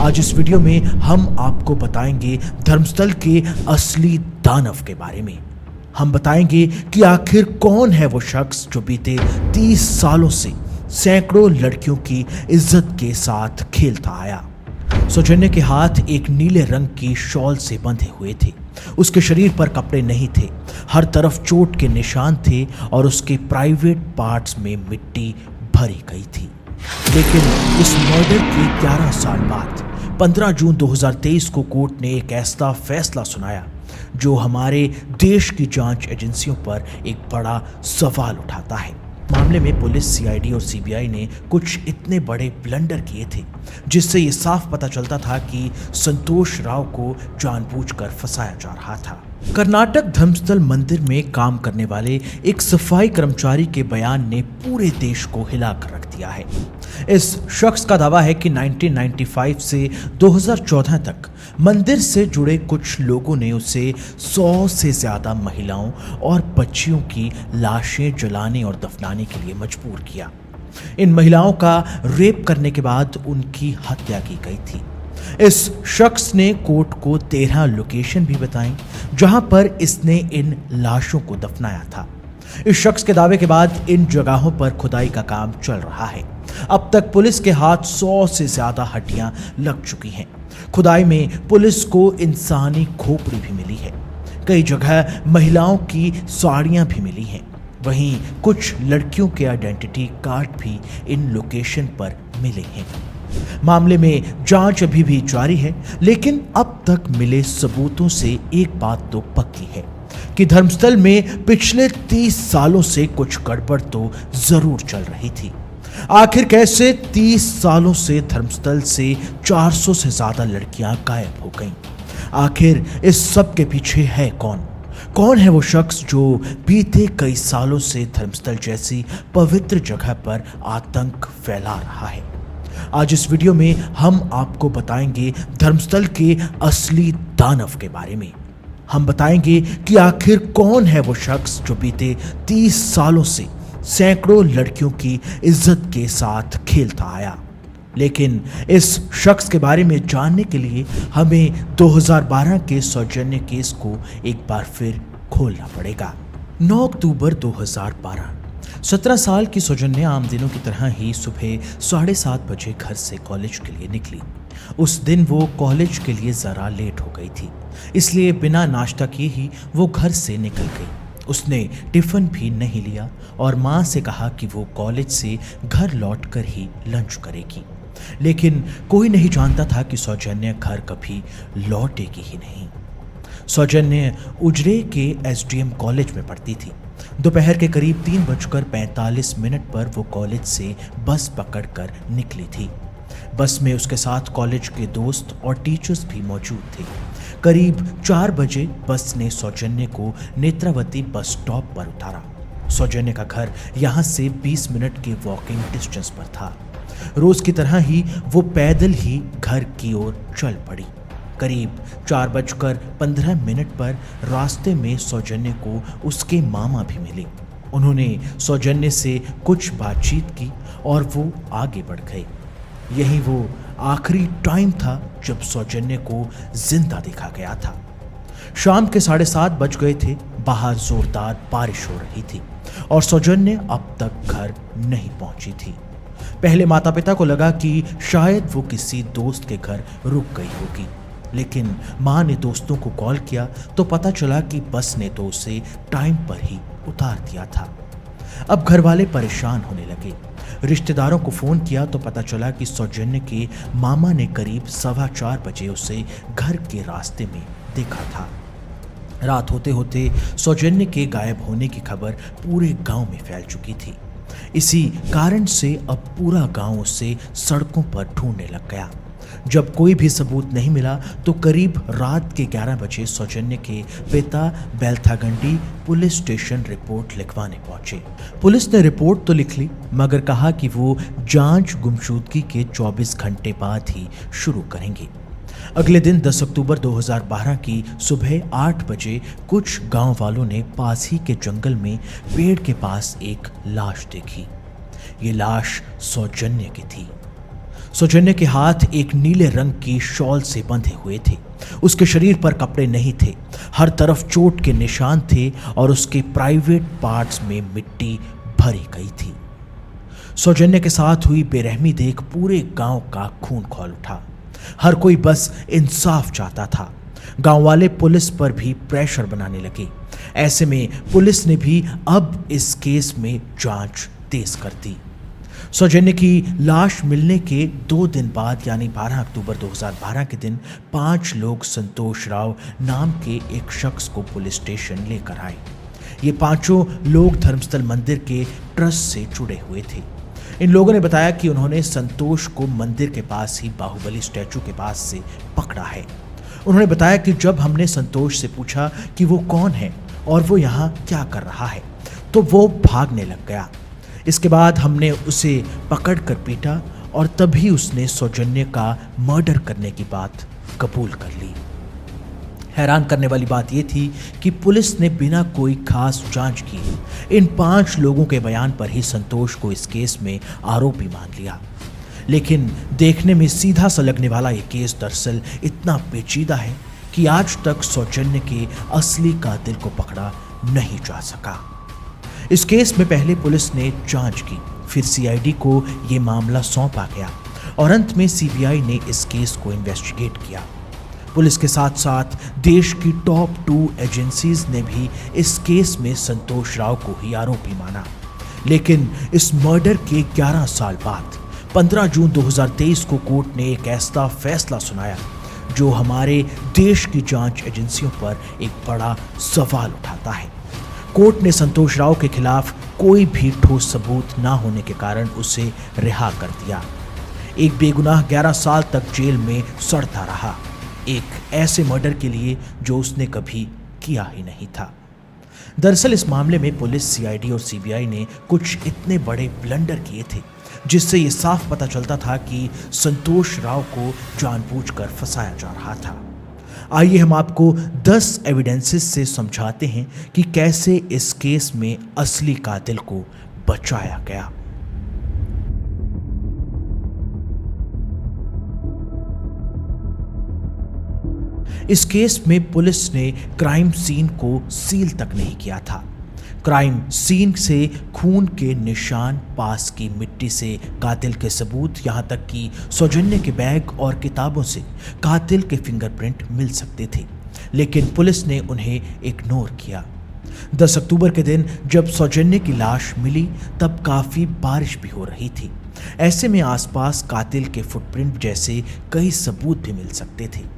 आज इस वीडियो में हम आपको बताएंगे धर्मस्थल के असली दानव के बारे में। हम बताएंगे कि आखिर कौन है वो शख्स जो बीते 30 सालों से सैकड़ों लड़कियों की इज्जत के साथ खेलता आया। सौजन्य के हाथ एक नीले रंग की शॉल से बंधे हुए थे। उसके शरीर पर कपड़े नहीं थे, हर तरफ चोट के निशान थे और उसके प्राइवेट पार्ट्स में मिट्टी भरी गई थी। लेकिन इस मर्डर के 11 साल बाद 15 जून 2023 को कोर्ट ने एक ऐसा फैसला सुनाया जो हमारे देश की जांच एजेंसियों पर एक बड़ा सवाल उठाता है। मामले में पुलिस, सीआईडी और सीबीआई ने कुछ इतने बड़े ब्लंडर किए थे जिससे ये साफ पता चलता था कि संतोष राव को जानबूझकर फंसाया जा रहा था। कर्नाटक धर्मस्थल मंदिर में काम करने वाले एक सफाई कर्मचारी के बयान ने पूरे देश को हिलाकर रख दिया है। इस शख्स का दावा है कि 1995 से 2014 तक मंदिर से जुड़े कुछ लोगों ने उसे 100 से ज्यादा महिलाओं और बच्चियों की लाशें जलाने और दफनाने के लिए मजबूर किया। इन महिलाओं का रेप करने के बाद उनकी हत्या की गई थी। इस शख्स ने कोर्ट को 13 लोकेशन भी बताई जहां पर इसने इन लाशों को दफनाया था। इस शख्स के दावे के बाद इन जगहों पर खुदाई का काम चल रहा है। अब तक पुलिस के हाथ 100 से ज्यादा हड्डियां लग चुकी हैं। खुदाई में पुलिस को इंसानी खोपड़ी भी मिली है। कई जगह महिलाओं की साड़ियां भी मिली हैं। वहीं कुछ लड़कियों के आइडेंटिटी कार्ड भी इन लोकेशन पर मिले हैं। मामले में जांच अभी भी जारी है, लेकिन अब तक मिले सबूतों से एक बात तो पक्की है कि धर्मस्थल में पिछले 30 सालों से कुछ गड़बड़ तो जरूर चल रही थी। आखिर कैसे 30 सालों से धर्मस्थल से 400 से ज्यादा लड़कियां गायब हो गईं? आखिर इस सब के पीछे है कौन? कौन है वो शख्स जो बीते कई सालों से धर्मस्थल जैसी पवित्र जगह पर आतंक फैला रहा है? आज इस वीडियो में हम आपको बताएंगे धर्मस्थल के असली दानव के बारे में। हम बताएंगे कि आखिर कौन है वो शख्स जो बीते 30 सालों से सैकड़ों लड़कियों की इज्जत के साथ खेलता आया। लेकिन इस शख्स के बारे में जानने के लिए हमें 2012 के सौजन्य केस को एक बार फिर खोलना पड़ेगा। 9 अक्टूबर 2012 17 साल की सौजन्य आम दिनों की तरह ही सुबह 7:30 बजे घर से कॉलेज के लिए निकली। उस दिन वो कॉलेज के लिए ज़रा लेट हो गई थी, इसलिए बिना नाश्ता किए ही वो घर से निकल गई। उसने टिफ़िन भी नहीं लिया और माँ से कहा कि वो कॉलेज से घर लौटकर ही लंच करेगी। लेकिन कोई नहीं जानता था कि सौजन्य घर कभी लौटेगी ही नहीं। सौजन्य उजरे के एसडीएम कॉलेज में पढ़ती थी। दोपहर के करीब 3:45 पर वो कॉलेज से बस पकड़कर निकली थी। बस में उसके साथ कॉलेज के दोस्त और टीचर्स भी मौजूद थे। करीब 4 बजे बस ने सौजन्य को नेत्रावती बस स्टॉप पर उतारा। सौजन्य का घर यहाँ से 20 मिनट के वॉकिंग डिस्टेंस पर था। रोज की तरह ही वो पैदल ही घर की ओर चल पड़ी। करीब 4:15 पर रास्ते में सौजन्य को उसके मामा भी मिले। उन्होंने सौजन्य से कुछ बातचीत की और वो आगे बढ़ गए। यही वो आखिरी टाइम था जब सौजन्य को जिंदा देखा गया था। शाम के 7:30 बज गए थे। बाहर जोरदार बारिश हो रही थी और सौजन्य अब तक घर नहीं पहुंची थी। पहले माता पिता को लगा कि शायद वो किसी दोस्त के घर रुक गई होगी, लेकिन माँ ने दोस्तों को कॉल किया तो पता चला कि बस ने तो उसे टाइम पर ही उतार दिया था। अब घर वाले परेशान होने लगे। रिश्तेदारों को फ़ोन किया तो पता चला कि सौजन्य के मामा ने करीब 4:15 बजे उसे घर के रास्ते में देखा था। रात होते होते सौजन्य के गायब होने की खबर पूरे गांव में फैल चुकी थी। इसी कारण से अब पूरा गांव उसे सड़कों पर ढूंढने लग गया। जब कोई भी सबूत नहीं मिला तो करीब रात के 11 बजे सौजन्य के पिता बेलथागंडी पुलिस स्टेशन रिपोर्ट लिखवाने पहुंचे। पुलिस ने रिपोर्ट तो लिख ली, मगर कहा कि वो जांच गुमशुदगी के 24 घंटे बाद ही शुरू करेंगे। अगले दिन 10 अक्टूबर 2012 की सुबह 8 बजे कुछ गांव वालों ने पास ही के जंगल में पेड़ के पास एक लाश देखी। ये लाश सौजन्य की थी। सौजन्य के हाथ एक नीले रंग की शॉल से बंधे हुए थे। उसके शरीर पर कपड़े नहीं थे, हर तरफ चोट के निशान थे और उसके प्राइवेट पार्ट्स में मिट्टी भरी गई थी। सौजन्य के साथ हुई बेरहमी देख पूरे गांव का खून खौल उठा। हर कोई बस इंसाफ चाहता था। गांव वाले पुलिस पर भी प्रेशर बनाने लगे। ऐसे में पुलिस ने भी अब इस केस में जांच तेज कर दी। सौजन्य की लाश मिलने के 2 दिन बाद यानी 12 अक्टूबर 2012 के दिन 5 लोग संतोष राव नाम के एक शख्स को पुलिस स्टेशन लेकर आए। ये 5 लोग धर्मस्थल मंदिर के ट्रस्ट से जुड़े हुए थे। इन लोगों ने बताया कि उन्होंने संतोष को मंदिर के पास ही बाहुबली स्टैचू के पास से पकड़ा है। उन्होंने बताया कि जब हमने संतोष से पूछा कि वो कौन है और वो यहाँ क्या कर रहा है तो वो भागने लग गया। इसके बाद हमने उसे पकड़कर पीटा और तभी उसने सौजन्य का मर्डर करने की बात कबूल कर ली। हैरान करने वाली बात यह थी कि पुलिस ने बिना कोई खास जांच किए इन 5 लोगों के बयान पर ही संतोष को इस केस में आरोपी मान लिया। लेकिन देखने में सीधा सा लगने वाला ये केस दरअसल इतना पेचीदा है कि आज तक सौजन्य के असली कातिल को पकड़ा नहीं जा सका। इस केस में पहले पुलिस ने जांच की, फिर सीआईडी को ये मामला सौंपा गया और अंत में सीबीआई ने इस केस को इन्वेस्टिगेट किया। पुलिस के साथ साथ देश की टॉप 2 एजेंसीज ने भी इस केस में संतोष राव को ही आरोपी माना। लेकिन इस मर्डर के 11 साल बाद 15 जून 2023 को कोर्ट ने एक ऐसा फैसला सुनाया जो हमारे देश की जांच एजेंसियों पर एक बड़ा सवाल उठाता है। कोर्ट ने संतोष राव के खिलाफ कोई भी ठोस सबूत ना होने के कारण उसे रिहा कर दिया। एक बेगुनाह 11 साल तक जेल में सड़ता रहा, एक ऐसे मर्डर के लिए जो उसने कभी किया ही नहीं था। दरअसल इस मामले में पुलिस, सीआईडी और सीबीआई ने कुछ इतने बड़े ब्लंडर किए थे जिससे ये साफ पता चलता था कि संतोष राव को जानबूझकर फंसाया जा रहा था। आइए हम आपको 10 एविडेंसेस से समझाते हैं कि कैसे इस केस में असली कातिल को बचाया गया। इस केस में पुलिस ने क्राइम सीन को सील तक नहीं किया था। क्राइम सीन से खून के निशान, पास की मिट्टी से कातिल के सबूत, यहाँ तक कि सौजन्य के बैग और किताबों से कातिल के फिंगरप्रिंट मिल सकते थे, लेकिन पुलिस ने उन्हें इग्नोर किया। 10 अक्टूबर के दिन जब सौजन्य की लाश मिली तब काफ़ी बारिश भी हो रही थी। ऐसे में आसपास कातिल के फुटप्रिंट जैसे कई सबूत भी मिल सकते थे।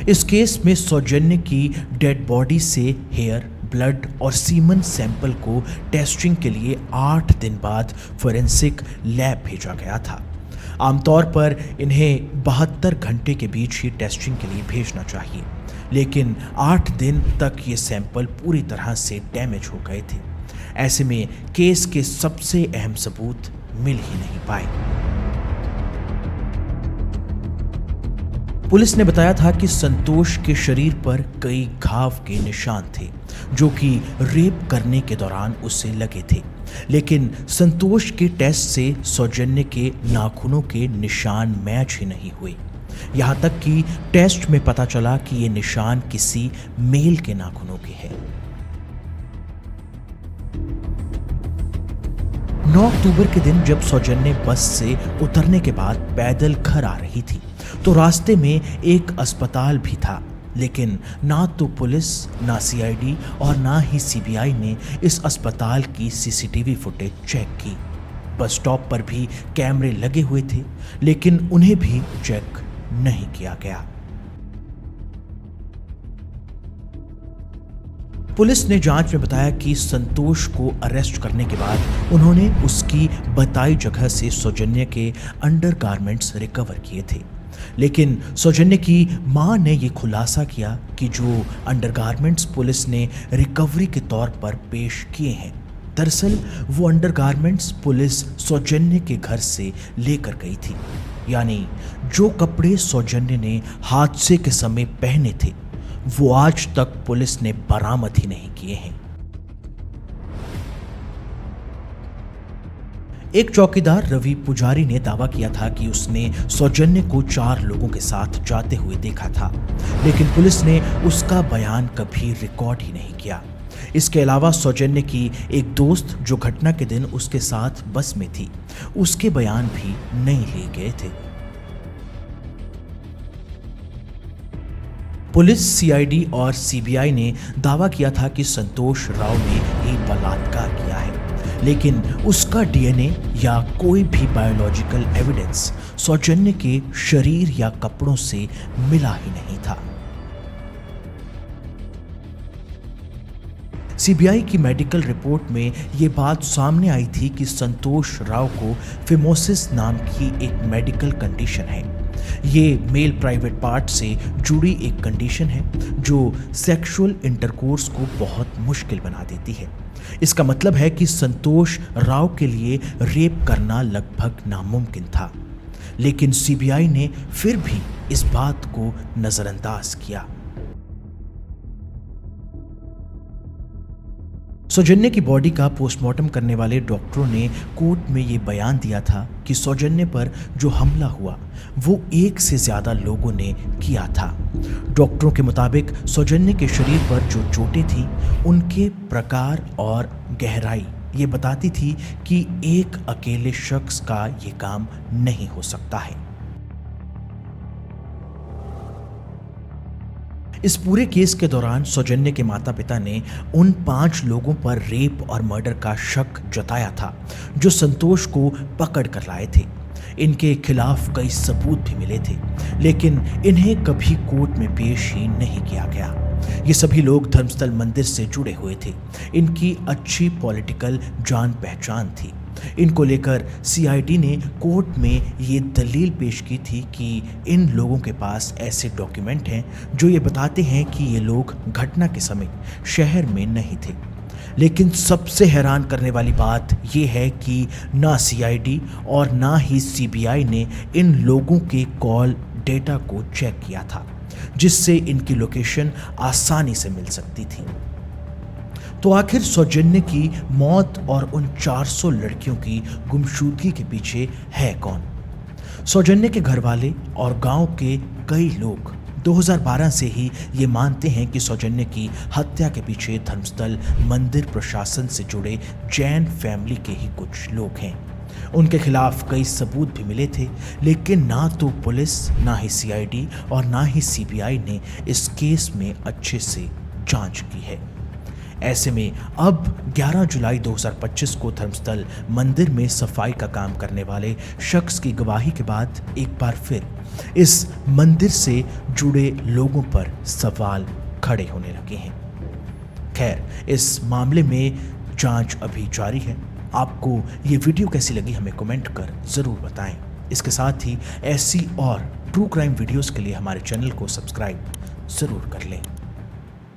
इस केस में सौजन्य की डेड बॉडी से हेयर, ब्लड और सीमन सैंपल को टेस्टिंग के लिए 8 दिन बाद फोरेंसिक लैब भेजा गया था। आमतौर पर इन्हें 72 घंटे के बीच ही टेस्टिंग के लिए भेजना चाहिए, लेकिन 8 दिन तक ये सैंपल पूरी तरह से डैमेज हो गए थे। ऐसे में केस के सबसे अहम सबूत मिल ही नहीं पाए। पुलिस ने बताया था कि संतोष के शरीर पर कई घाव के निशान थे जो कि रेप करने के दौरान उसे लगे थे, लेकिन संतोष के टेस्ट से सौजन्य के नाखूनों के निशान मैच ही नहीं हुए। यहाँ तक कि टेस्ट में पता चला कि ये निशान किसी मेल के नाखूनों के हैं। 9 अक्टूबर के दिन जब सौजन्य बस से उतरने के बाद पैदल घर आ रही थी तो रास्ते में एक अस्पताल भी था, लेकिन ना तो पुलिस, ना सीआईडी और ना ही सीबीआई ने इस अस्पताल की सीसीटीवी फुटेज चेक की। बस स्टॉप पर भी कैमरे लगे हुए थे, लेकिन उन्हें भी चेक नहीं किया गया। पुलिस ने जांच में बताया कि संतोष को अरेस्ट करने के बाद उन्होंने उसकी बताई जगह से सौजन्य के अंडरगारमेंट्स रिकवर किए थे, लेकिन सौजन्य की मां ने यह खुलासा किया कि जो अंडरगारमेंट्स पुलिस ने रिकवरी के तौर पर पेश किए हैं, दरअसल वो अंडरगारमेंट्स पुलिस सौजन्य के घर से लेकर गई थी। यानी जो कपड़े सौजन्य ने हादसे के समय पहने थे वो आज तक पुलिस ने बरामद ही नहीं किए हैं। एक चौकीदार रवि पुजारी ने दावा किया था कि उसने सौजन्य को 4 लोगों के साथ जाते हुए देखा था, लेकिन पुलिस ने उसका बयान कभी रिकॉर्ड ही नहीं किया। इसके अलावा सौजन्य की एक दोस्त जो घटना के दिन उसके साथ बस में थी, उसके बयान भी नहीं लिए गए थे। पुलिस, सीआईडी और सीबीआई ने दावा किया था कि संतोष राव ने ही बलात्कार किया है, लेकिन उसका डीएनए या कोई भी बायोलॉजिकल एविडेंस सौजन्य के शरीर या कपड़ों से मिला ही नहीं था। सीबीआई की मेडिकल रिपोर्ट में यह बात सामने आई थी कि संतोष राव को फिमोसिस नाम की एक मेडिकल कंडीशन है। ये मेल प्राइवेट पार्ट से जुड़ी एक कंडीशन है जो सेक्सुअल इंटरकोर्स को बहुत मुश्किल बना देती है। इसका मतलब है कि संतोष राव के लिए रेप करना लगभग नामुमकिन था, लेकिन सीबीआई ने फिर भी इस बात को नजरअंदाज किया। सौजन्य की बॉडी का पोस्टमार्टम करने वाले डॉक्टरों ने कोर्ट में ये बयान दिया था कि सौजन्य पर जो हमला हुआ वो 1 से ज़्यादा लोगों ने किया था। डॉक्टरों के मुताबिक सौजन्य के शरीर पर जो चोटें थीं उनके प्रकार और गहराई ये बताती थी कि एक अकेले शख्स का ये काम नहीं हो सकता है। इस पूरे केस के दौरान सौजन्य के माता पिता ने उन 5 लोगों पर रेप और मर्डर का शक जताया था जो संतोष को पकड़ कर लाए थे। इनके खिलाफ कई सबूत भी मिले थे, लेकिन इन्हें कभी कोर्ट में पेश ही नहीं किया गया। ये सभी लोग धर्मस्थल मंदिर से जुड़े हुए थे। इनकी अच्छी पॉलिटिकल जान पहचान थी। इनको लेकर सीआईडी ने कोर्ट में ये दलील पेश की थी कि इन लोगों के पास ऐसे डॉक्यूमेंट हैं जो ये बताते हैं कि ये लोग घटना के समय शहर में नहीं थे। लेकिन सबसे हैरान करने वाली बात ये है कि ना सीआईडी और ना ही सीबीआई ने इन लोगों के कॉल डेटा को चेक किया था, जिससे इनकी लोकेशन आसानी से मिल सकती थी। तो आखिर सौजन्य की मौत और उन 400 लड़कियों की गुमशुदगी के पीछे है कौन? सौजन्य के घर वाले और गांव के कई लोग 2012 से ही ये मानते हैं कि सौजन्य की हत्या के पीछे धर्मस्थल मंदिर प्रशासन से जुड़े जैन फैमिली के ही कुछ लोग हैं। उनके खिलाफ कई सबूत भी मिले थे, लेकिन ना तो पुलिस, ना ही सीआईडी और ना ही सीबीआई ने इस केस में अच्छे से जांच की है। ऐसे में अब 11 जुलाई 2025 को धर्मस्थल मंदिर में सफाई का काम करने वाले शख्स की गवाही के बाद एक बार फिर इस मंदिर से जुड़े लोगों पर सवाल खड़े होने लगे हैं। खैर, इस मामले में जांच अभी जारी है। आपको ये वीडियो कैसी लगी हमें कमेंट कर ज़रूर बताएं। इसके साथ ही ऐसी और ट्रू क्राइम वीडियोस के लिए हमारे चैनल को सब्सक्राइब ज़रूर कर लें।